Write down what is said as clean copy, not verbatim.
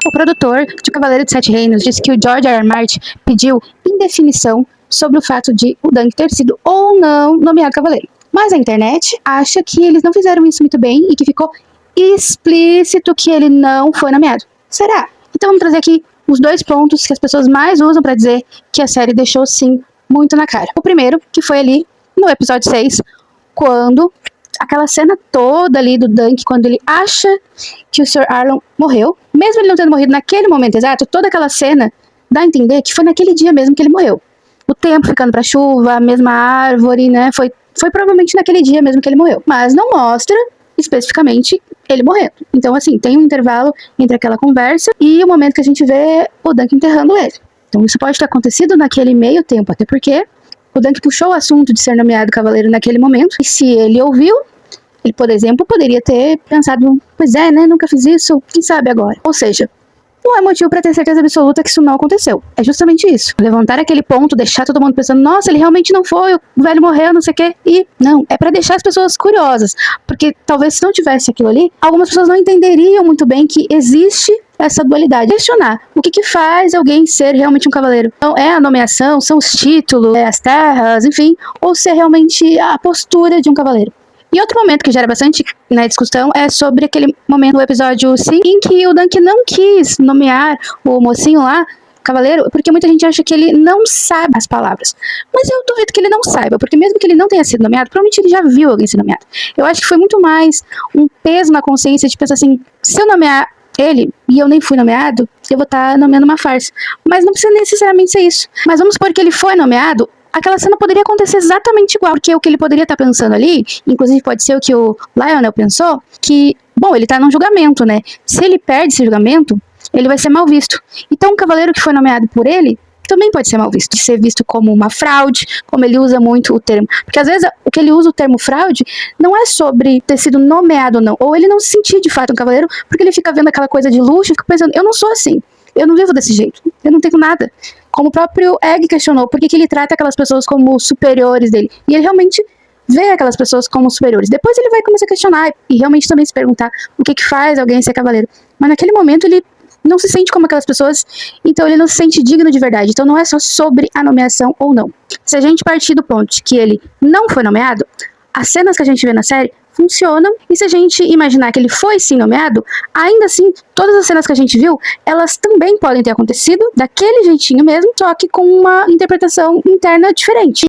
O produtor de Cavaleiro de Sete Reinos disse que o George R. R. Martin pediu indefinição sobre o fato de o Dunk ter sido ou não nomeado cavaleiro. Mas a internet acha que eles não fizeram isso muito bem e que ficou explícito que ele não foi nomeado. Será? Então vamos trazer aqui os dois pontos que as pessoas mais usam para dizer que a série deixou sim muito na cara. O primeiro, que foi ali no episódio 6, quando aquela cena toda ali do Dunk, quando ele acha que o Sir Arlon morreu, mesmo ele não tendo morrido naquele momento exato, toda aquela cena dá a entender que foi naquele dia mesmo que ele morreu. O tempo ficando pra chuva, a mesma árvore, né? Foi provavelmente naquele dia mesmo que ele morreu. Mas não mostra especificamente ele morrendo. Então, assim, tem um intervalo entre aquela conversa e o momento que a gente vê o Dunk enterrando ele. Então, isso pode ter acontecido naquele meio tempo, até porque o Dunk puxou o assunto de ser nomeado cavaleiro naquele momento. E se ele ouviu, ele, por exemplo, poderia ter pensado, pois é, né, nunca fiz isso, quem sabe agora. Ou seja, não é motivo para ter certeza absoluta que isso não aconteceu. É justamente isso. Levantar aquele ponto, deixar todo mundo pensando, nossa, ele realmente não foi, o velho morreu, não sei o quê. E não, é para deixar as pessoas curiosas. Porque talvez se não tivesse aquilo ali, algumas pessoas não entenderiam muito bem que existe essa dualidade. Questionar o que faz alguém ser realmente um cavaleiro. Então, é a nomeação, são os títulos, as terras, enfim, ou se é realmente a postura de um cavaleiro. E outro momento que gera bastante discussão é sobre aquele momento do episódio 5 em que o Dunk não quis nomear o mocinho lá, cavaleiro, porque muita gente acha que ele não sabe as palavras. Mas eu duvido que ele não saiba, porque mesmo que ele não tenha sido nomeado, provavelmente ele já viu alguém ser nomeado. Eu acho que foi muito mais um peso na consciência de pensar assim, se eu nomear ele e eu nem fui nomeado, eu vou estar nomeando uma farsa. Mas não precisa necessariamente ser isso. Mas vamos supor que ele foi nomeado, aquela cena poderia acontecer exatamente igual, porque o que ele poderia estar pensando ali, inclusive pode ser o que o Lionel pensou, que, bom, ele tá num julgamento, né? Se ele perde esse julgamento, ele vai ser mal visto. Então, um cavaleiro que foi nomeado por ele também pode ser mal visto, ser visto como uma fraude, como ele usa muito o termo. Porque às vezes o que ele usa o termo fraude não é sobre ter sido nomeado ou não, ou ele não se sentir de fato um cavaleiro, porque ele fica vendo aquela coisa de luxo e fica pensando, eu não sou assim, eu não vivo desse jeito, eu não tenho nada. Como o próprio Egg questionou, por que ele trata aquelas pessoas como superiores dele? E ele realmente vê aquelas pessoas como superiores. Depois ele vai começar a questionar e realmente também se perguntar o que faz alguém ser cavaleiro. Mas naquele momento ele não se sente como aquelas pessoas, então ele não se sente digno de verdade. Então não é só sobre a nomeação ou não. Se a gente partir do ponto de que ele não foi nomeado, as cenas que a gente vê na série funcionam, e se a gente imaginar que ele foi sim nomeado, ainda assim, todas as cenas que a gente viu, elas também podem ter acontecido daquele jeitinho mesmo, só que com uma interpretação interna diferente.